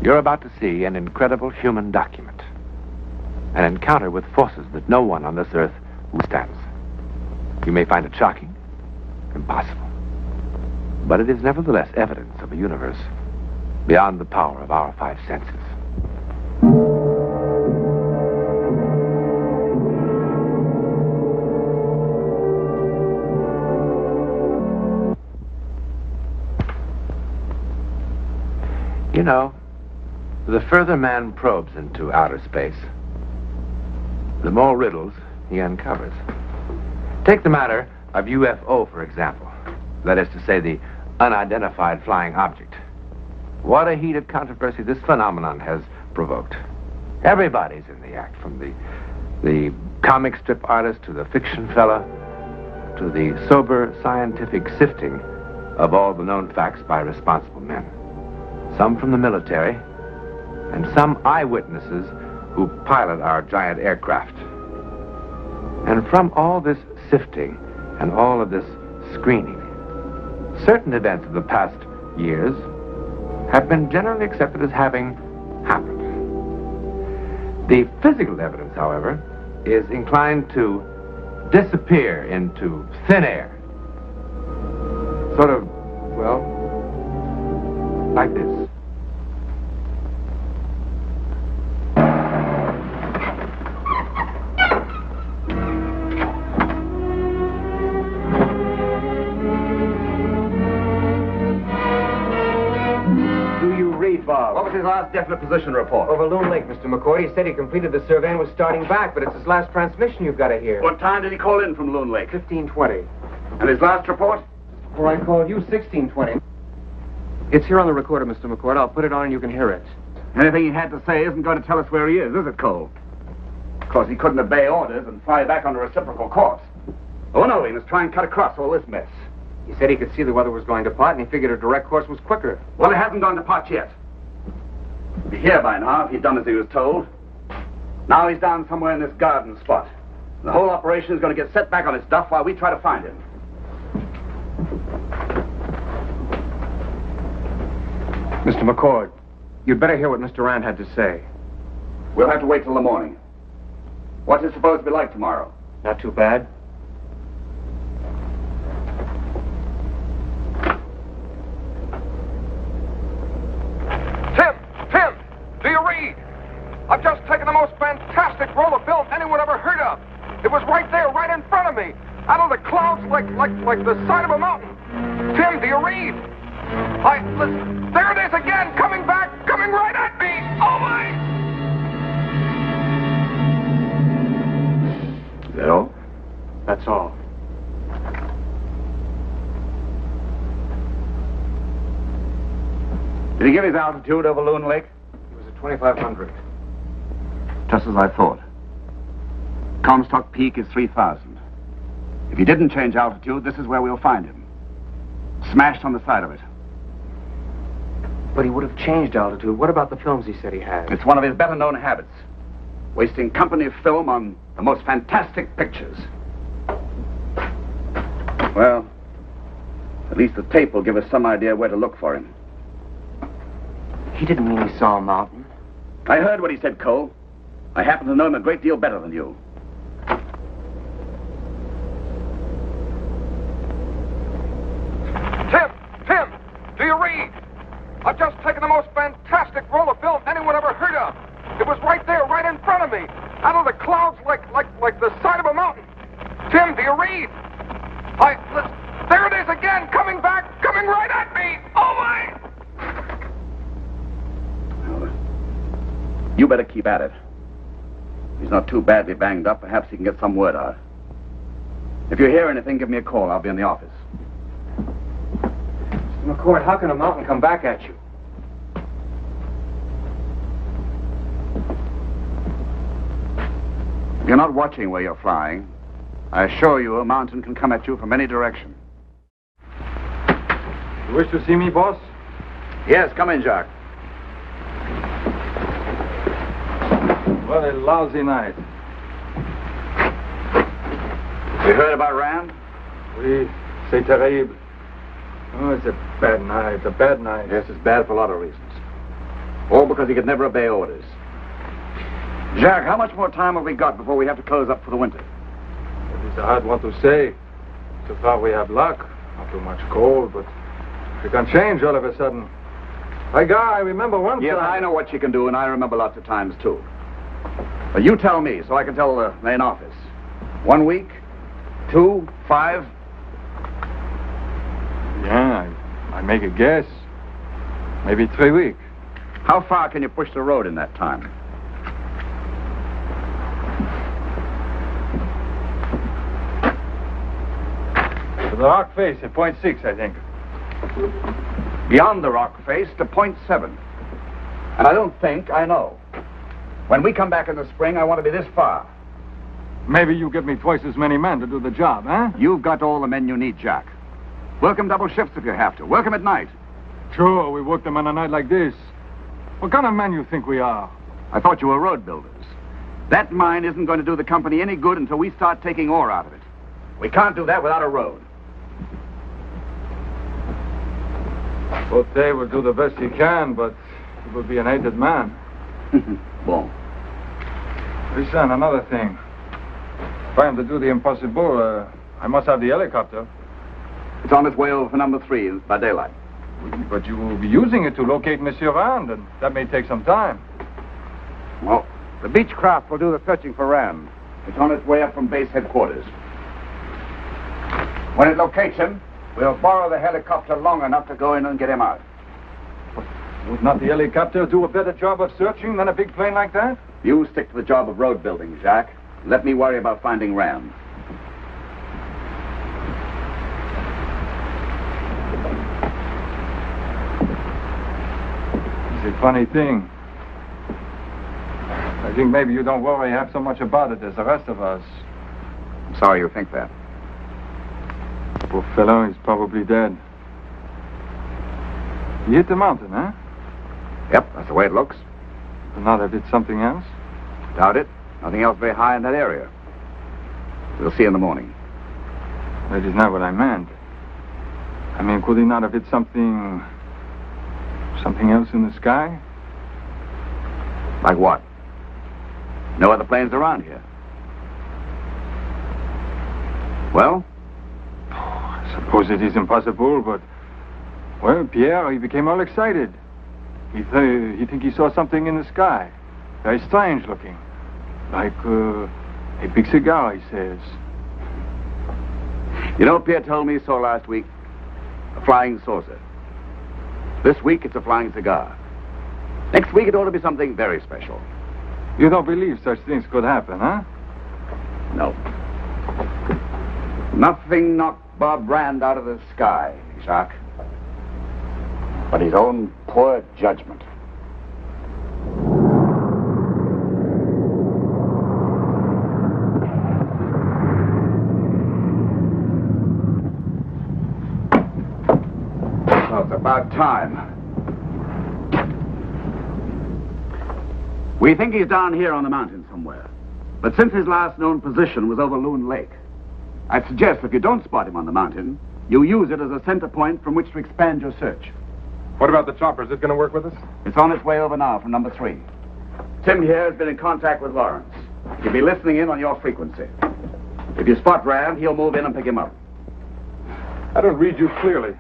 You're about to see an incredible human document. An encounter with forces that no one on this earth withstands. You may find it shocking, impossible. But it is nevertheless evidence of a universe beyond the power of our five senses. You know, the further man probes into outer space, the more riddles he uncovers. Take the matter of UFO, for example. That is to say, the unidentified flying object. What a heated controversy this phenomenon has provoked. Everybody's in the act, from the comic strip artist to the fiction fella to the sober scientific sifting of all the known facts by responsible men. Some from the military, and some eyewitnesses who pilot our giant aircraft. And from all this sifting and all of this screening, certain events of the past years have been generally accepted as having happened. The physical evidence, however, is inclined to disappear into thin air. Sort of, well, like this. What was his last definite position report? Over Loon Lake, Mr. McCord. He said he completed the survey and was starting back, but it's his last transmission you've got to hear. What time did he call in from Loon Lake? 15:20. And his last report? Before I called you, 16:20. It's here on the recorder, Mr. McCord. I'll put it on and you can hear it. Anything he had to say isn't going to tell us where he is it, Cole? Of course, he couldn't obey orders and fly back on a reciprocal course. Oh, no, he must try and cut across all this mess. He said he could see the weather was going to pot, and he figured a direct course was quicker. Well, it hasn't gone to pot yet. He'd be here by now if he'd done as he was told. Now he's down somewhere in this garden spot. The whole operation is going to get set back on its duff while we try to find him. Mr. McCord, you'd better hear what Mr. Rand had to say. We'll have to wait till the morning. What's it supposed to be like tomorrow? Not too bad. Tim, do you read? I've just taken the most fantastic roll of film anyone ever heard of. It was right there, right in front of me. Out of the clouds like the side of a mountain. Tim, do you read? Listen, there it is again, coming back, coming right at me. Oh, my! Is that all? That's all. Did he give his altitude over Loon Lake? It was at 2,500. Just as I thought. Comstock Peak is 3,000. If he didn't change altitude, this is where we'll find him. Smashed on the side of it. But he would have changed altitude. What about the films he said he had? It's one of his better-known habits. Wasting company film on the most fantastic pictures. Well, at least the tape will give us some idea where to look for him. He didn't mean he saw a mountain. I heard what he said, Cole. I happen to know him a great deal better than you. Tim, do you read? I've just taken the most fantastic roll of film anyone ever heard of. It was right there, right in front of me. Out of the clouds like the side of a mountain. Tim, do you read? Listen, there it is again, coming back, coming right at me. Oh, my! You better keep at it. He's not too badly banged up. Perhaps he can get some word out. If you hear anything, give me a call. I'll be in the office. Mr. McCord, how can a mountain come back at you? If you're not watching where you're flying, I assure you a mountain can come at you from any direction. You wish to see me, boss? Yes, come in, Jacques. What a lousy night. You heard about Rand? Oui, c'est terrible. Oh, it's a bad night, a bad night. Yes, it's bad for a lot of reasons. All because he could never obey orders. Jack, how much more time have we got before we have to close up for the winter? It is a hard one to say. So far we have luck. Not too much cold, but it can change all of a sudden. My guy, I remember one Yes, time... I know what you can do, and I remember lots of times, too. But you tell me, so I can tell the main office. 1 week? 2? 5? Yeah, I make a guess. Maybe 3 weeks. How far can you push the road in that time? To the rock face at point 6, I think. Beyond the rock face to point 7. And I don't think I know. When we come back in the spring, I want to be this far. Maybe you get me twice as many men to do the job, huh? You've got all the men you need, Jack. Work 'em double shifts if you have to. Work 'em at night. Sure, we work them on a night like this. What kind of men you think we are? I thought you were road builders. That mine isn't going to do the company any good until we start taking ore out of it. We can't do that without a road. Bote will do the best he can, but he will be an hated man. Bon. Listen, another thing. If I am to do the impossible, I must have the helicopter. It's on its way over for number 3 by daylight. But you will be using it to locate Monsieur Rand, and that may take some time. Well, the Beechcraft will do the searching for Rand. It's on its way up from base headquarters. When it locates him, we'll borrow the helicopter long enough to go in and get him out. Would not the helicopter do a better job of searching than a big plane like that? You stick to the job of road building, Jacques. Let me worry about finding Rand. It's a funny thing. I think maybe you don't worry half so much about it as the rest of us. I'm sorry you think that. Poor fellow is probably dead. He hit the mountain, huh? Yep, that's the way it looks. But not if it's something else? Doubt it. Nothing else very high in that area. We'll see in the morning. That is not what I meant. I mean, could he not have hit something else in the sky? Like what? No other planes around here. Well? I suppose it is impossible, but... Well, Pierre, he became all excited. He think he saw something in the sky. Very strange looking. Like, a big cigar, he says. You know what Pierre told me he saw last week? A flying saucer. This week, it's a flying cigar. Next week, it ought to be something very special. You don't believe such things could happen, huh? No. Nothing knocked Bob Rand out of the sky, Jacques. But his own poor judgment. Well, it's about time. We think he's down here on the mountain somewhere. But since his last known position was over Loon Lake, I'd suggest if you don't spot him on the mountain, you use it as a center point from which to expand your search. What about the chopper? Is it going to work with us? It's on its way over now from number 3. Tim here has been in contact with Lawrence. He'll be listening in on your frequency. If you spot Rand, he'll move in and pick him up. I don't read you clearly.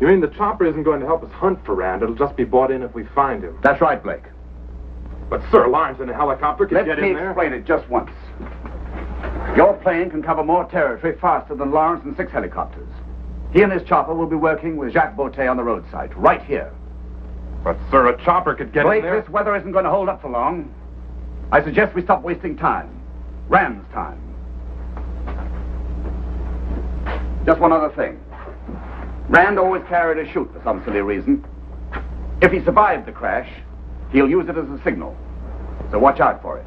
You mean the chopper isn't going to help us hunt for Rand? It'll just be brought in if we find him. That's right, Blake. But Sir Lawrence in a helicopter can Let get me in there. explain it just once. Your plane can cover more territory faster than Lawrence and 6 helicopters. He and his chopper will be working with Jacques Beauté on the roadside, right here. But, sir, a chopper could get Blake, in there. this weather isn't going to hold up for long. I suggest we stop wasting time. Rand's time. Just one other thing. Rand always carried a chute for some silly reason. If he survived the crash, he'll use it as a signal. So watch out for it.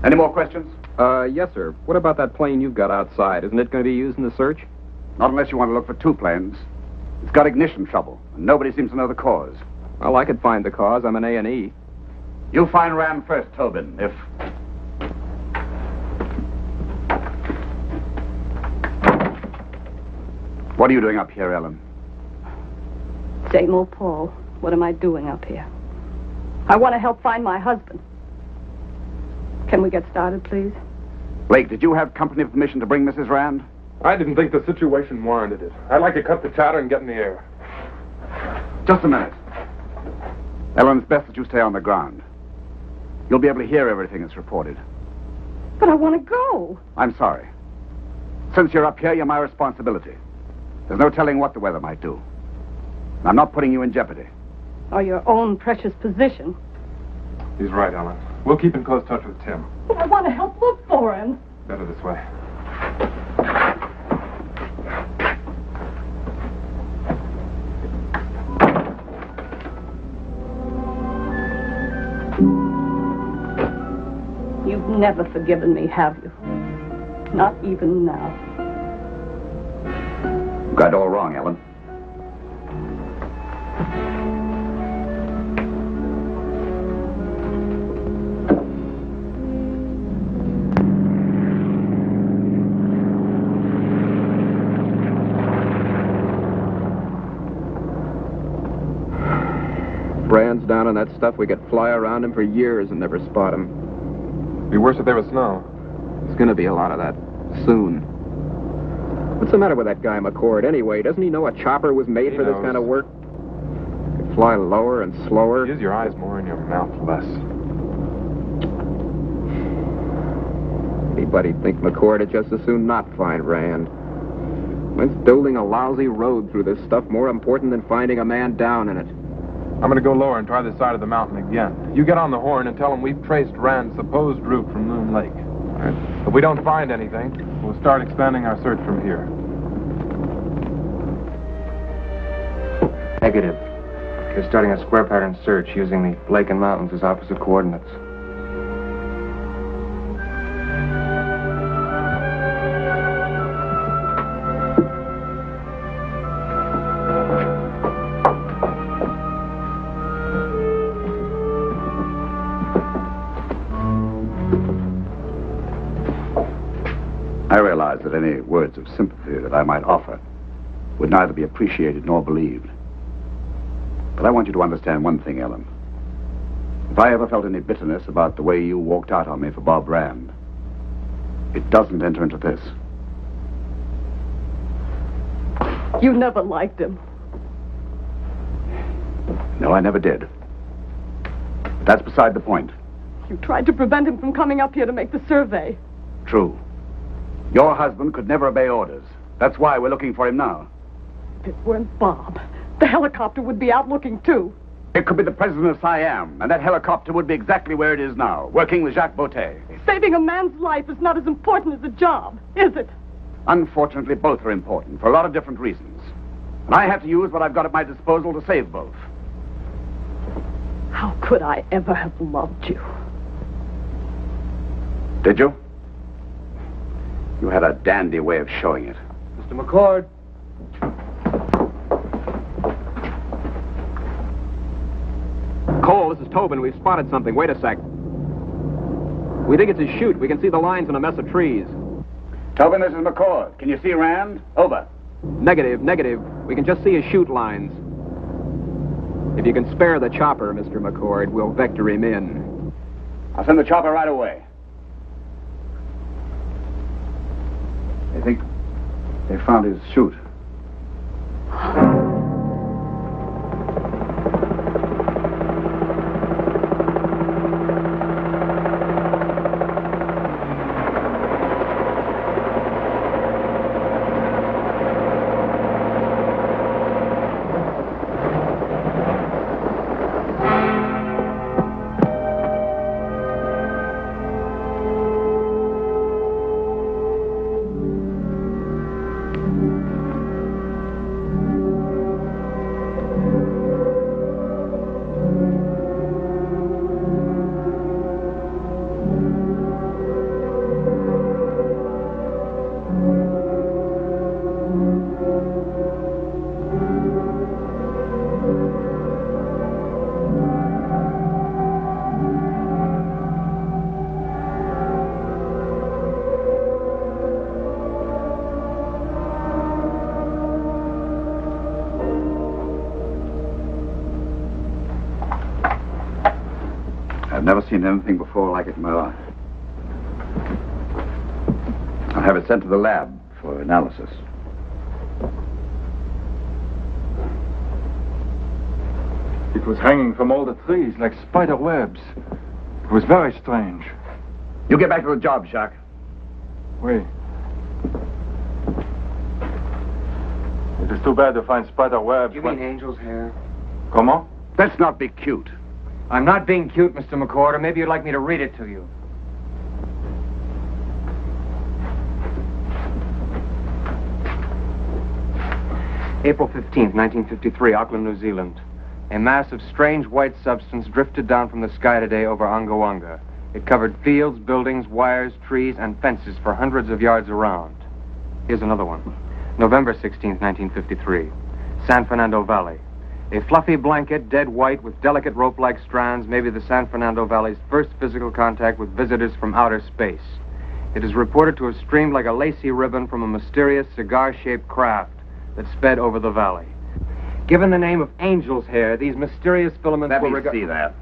Any more questions? Yes, sir. What about that plane you've got outside? Isn't it going to be used in the search? Not unless you want to look for 2 planes. It's got ignition trouble, and nobody seems to know the cause. Well, I could find the cause. I'm an A&E. You find Rand first, Tobin, if... What are you doing up here, Ellen? Same old Paul. What am I doing up here? I want to help find my husband. Can we get started, please? Blake, did you have company permission to bring Mrs. Rand? I didn't think the situation warranted it. I'd like to cut the chatter and get in the air. Just a minute. Ellen, it's best that you stay on the ground. You'll be able to hear everything that's reported. But I want to go. I'm sorry. Since you're up here, you're my responsibility. There's no telling what the weather might do. And I'm not putting you in jeopardy. Or your own precious position. He's right, Ellen. We'll keep in close touch with Tim. But I want to help look for him. Better this way. You've never forgiven me, have you? Not even now. You got it all wrong, Ellen. Brand's down on that stuff. We could fly around him for years and never spot him. Be worse if there was snow. There's gonna be a lot of that soon. What's the matter with that guy, McCord, anyway? Doesn't he know a chopper was made for this kind of work? Could fly lower and slower. Use your eyes more and your mouth less. Anybody'd think McCord would just as soon not find Rand. When's building a lousy road through this stuff more important than finding a man down in it? I'm going to go lower and try this side of the mountain again. You get on the horn and tell him we've traced Rand's supposed route from Loon Lake. All right. If we don't find anything, we'll start expanding our search from here. Negative. You're starting a square pattern search using the lake and mountains as opposite coordinates. I realize that any words of sympathy that I might offer would neither be appreciated nor believed. But I want you to understand one thing, Ellen. If I ever felt any bitterness about the way you walked out on me for Bob Rand, it doesn't enter into this. You never liked him. No, I never did. But that's beside the point. You tried to prevent him from coming up here to make the survey. True. Your husband could never obey orders. That's why we're looking for him now. If it weren't Bob, the helicopter would be out looking too. It could be the president of Siam, and that helicopter would be exactly where it is now, working with Jacques Boutet. Saving a man's life is not as important as a job, is it? Unfortunately, both are important for a lot of different reasons. And I have to use what I've got at my disposal to save both. How could I ever have loved you? Did you? You had a dandy way of showing it. Mr. McCord. Cole, this is Tobin. We've spotted something. Wait a sec. We think it's a chute. We can see the lines in a mess of trees. Tobin, this is McCord. Can you see Rand? Over. Negative, negative. We can just see his chute lines. If you can spare the chopper, Mr. McCord, we'll vector him in. I'll send the chopper right away. I think they found his chute. I've never seen anything before like it in my life. I'll have it sent to the lab for analysis. It was hanging from all the trees like spider webs. It was very strange. You get back to the job, Jacques. Wait. It is too bad to find spider webs. You mean angel's hair? Comment? Let's not be cute. I'm not being cute, Mr. McCord, or maybe you'd like me to read it to you. April 15th, 1953, Auckland, New Zealand. A mass of strange white substance drifted down from the sky today over Angawanga. It covered fields, buildings, wires, trees, and fences for hundreds of yards around. Here's another one. November 16th, 1953, San Fernando Valley. A fluffy blanket, dead white with delicate rope-like strands, may be the San Fernando Valley's first physical contact with visitors from outer space. It is reported to have streamed like a lacy ribbon from a mysterious cigar-shaped craft that sped over the valley. Given the name of angel's hair, these mysterious filaments Let were me see that.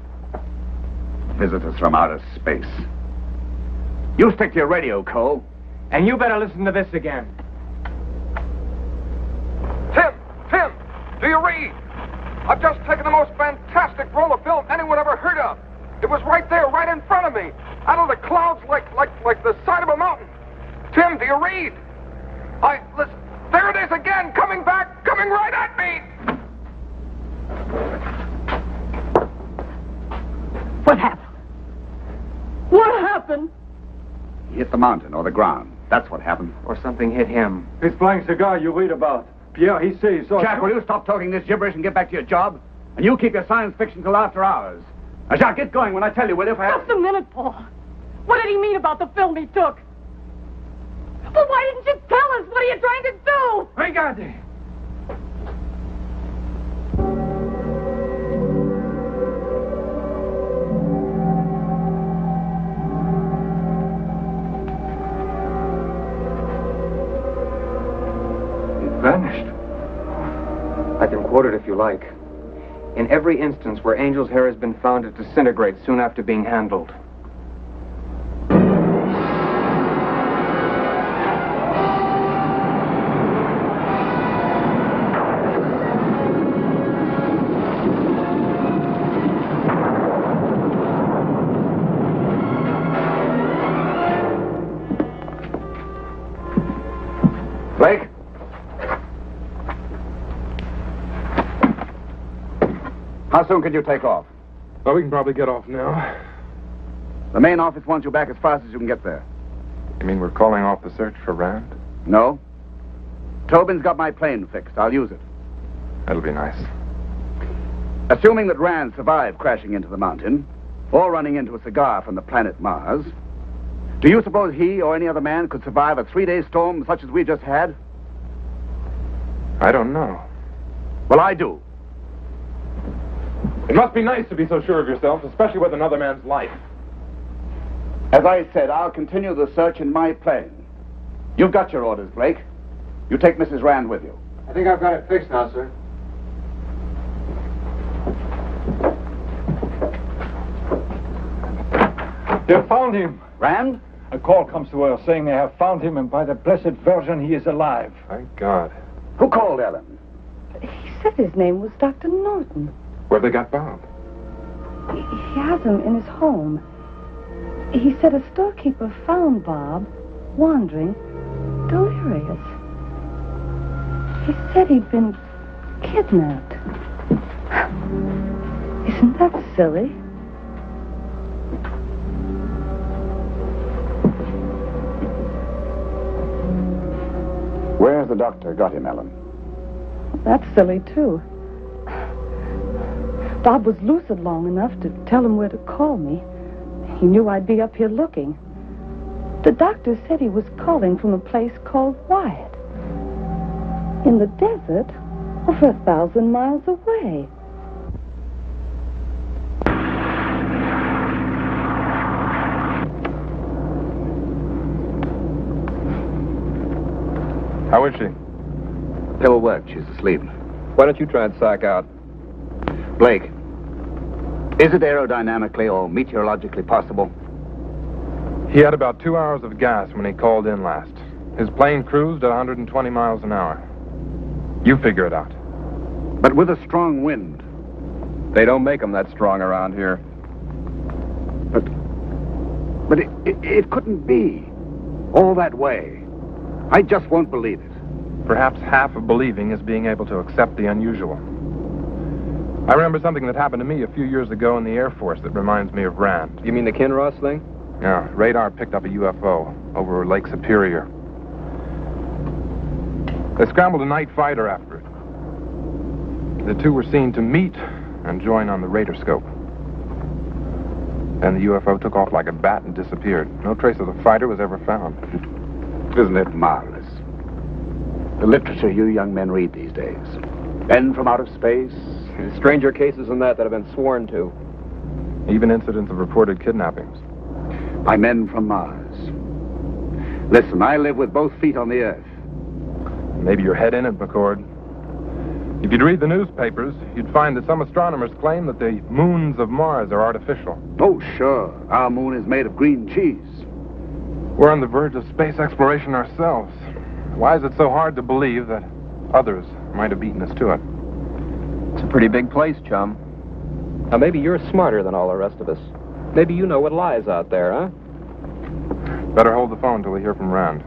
Visitors from outer space. You stick to your radio, Cole. And you better listen to this again. Tim, do you read? I've just taken the most fantastic roll of film anyone ever heard of. It was right there, right in front of me, out of the clouds like the side of a mountain. Tim, do you read? Listen, there it is again, coming back, coming right at me. What happened? What happened? He hit the mountain or the ground. That's what happened. Or something hit him. This flying cigar you read about. Pierre, he says he saw... Jack, will you stop talking this gibberish and get back to your job? And you keep your science fiction till after hours. Now, Jacques, get going when I tell you, will you? Just a minute, Paul. What did he mean about the film he took? Well, why didn't you tell us? What are you trying to do? Regardez! Vanished. I can quote it if you like. In every instance where angel's hair has been found, it disintegrates soon after being handled. Blake? How soon could you take off? Well, we can probably get off now. The main office wants you back as fast as you can get there. You mean we're calling off the search for Rand? No. Tobin's got my plane fixed. I'll use it. That'll be nice. Assuming that Rand survived crashing into the mountain, or running into a cigar from the planet Mars, do you suppose he or any other man could survive a 3-day storm such as we just had? I don't know. Well, I do. It must be nice to be so sure of yourself, especially with another man's life. As I said, I'll continue the search in my plane. You've got your orders, Blake. You take Mrs. Rand with you. I think I've got it fixed now, sir. They found him. Rand? A call comes to her saying they have found him, and by the blessed Virgin, he is alive. Thank God. Who called Ellen? He said his name was Dr. Norton. Where they got Bob? He has him in his home. He said a storekeeper found Bob wandering, delirious. He said he'd been kidnapped. Isn't that silly? Where's the doctor got him, Ellen? That's silly, too. Bob was lucid long enough to tell him where to call me. He knew I'd be up here looking. The doctor said he was calling from a place called Wyatt. In the desert, over 1,000 miles away. How is she? Pill worked. She's asleep. Why don't you try and psych out? Blake, Is it aerodynamically or meteorologically possible? He had about 2 hours of gas when he called in last. His plane cruised at 120 miles an hour. You figure it out. But with a strong wind. They don't make them that strong around here. But it couldn't be. All that way. I just won't believe it. Perhaps half of believing is being able to accept the unusual. I remember something that happened to me a few years ago in the Air Force that reminds me of Rand. You mean the Kinross thing? Yeah, radar picked up a UFO over Lake Superior. They scrambled a night fighter after it. The two were seen to meet and join on the radarscope. Then the UFO took off like a bat and disappeared. No trace of the fighter was ever found. Isn't it marvelous? The literature you young men read these days. Men from outer space. Stranger cases than that have been sworn to. Even incidents of reported kidnappings. By men from Mars. Listen, I live with both feet on the earth. Maybe your head in it, McCord. If you'd read the newspapers, you'd find that some astronomers claim that the moons of Mars are artificial. Oh, sure. Our moon is made of green cheese. We're on the verge of space exploration ourselves. Why is it so hard to believe that others might have beaten us to it? It's a pretty big place, chum. Now, maybe you're smarter than all the rest of us. Maybe you know what lies out there, huh? Better hold the phone till we hear from Rand.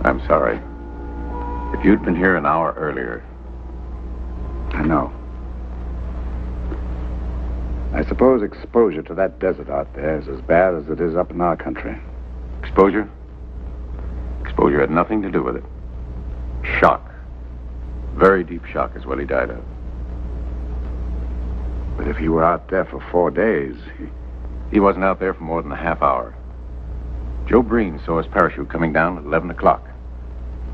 I'm sorry. If you'd been here an hour earlier... I know. I suppose exposure to that desert out there is as bad as it is up in our country. Exposure? Exposure had nothing to do with it. Shock. Very deep shock is what he died of. But if he were out there for 4 days... He wasn't out there for more than a half hour. Joe Breen saw his parachute coming down at 11 o'clock.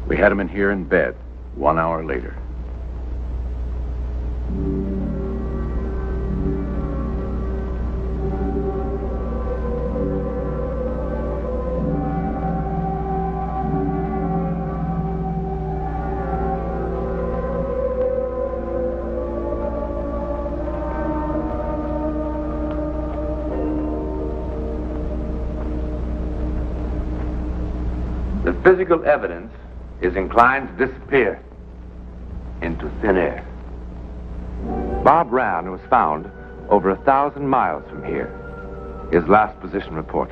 We had him in here in bed 1 hour later. The physical evidence is inclined to disappear into thin air. Bob Rand was found over 1,000 miles from here. His last position report.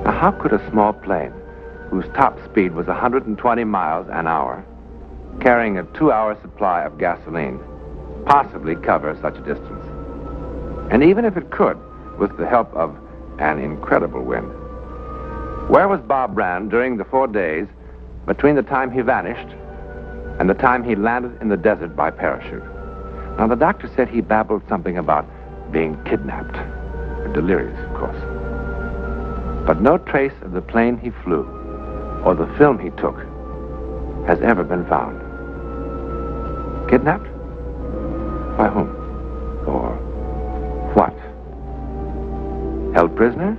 Now, how could a small plane, whose top speed was 120 miles an hour, carrying a 2-hour supply of gasoline, possibly cover such a distance? And even if it could, with the help of an incredible wind, where was Bob Rand during the 4 days between the time he vanished and the time he landed in the desert by parachute? Now, the doctor said he babbled something about being kidnapped. Delirious, of course. But no trace of the plane he flew or the film he took has ever been found. Kidnapped? By whom? Or what? Held prisoner?